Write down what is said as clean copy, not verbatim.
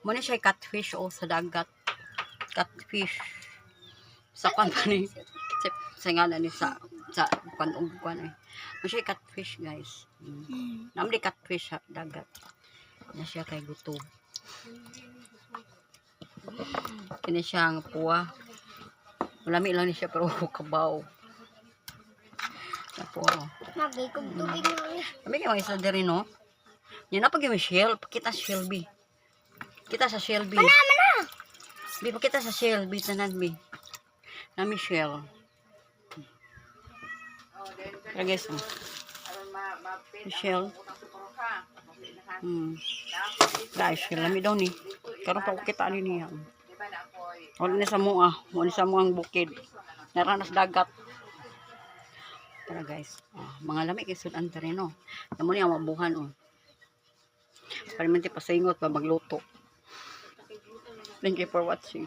Muna siya catfish o sa dagat. Catfish. Sa kwan pa ni. Sa ngalan ni sa kwan eh. Muna siya catfish guys. Namdi catfish sa dagat. Na siya kay gutom. Kini siya ang puwa. Malami lang ni siya pero kabaw. Ako. Magigog tubig na. Kami kayo isa diri no. Yan na pag yung shell, pakita sa Shelby. Kita sa Shelby. Mana. Bi pakita sa Shelby tanan bi. Nami shell. Guys. Shell. Guys, shell lami daw ni. Karon pa ko kita ani niya. Wala ni sa mo ang bukid. Naranas dagat. Para guys, mga lami kay sudan tereno. Namo ni ang mabuhan Para man ti pasingot pa magluto. Thank you for watching.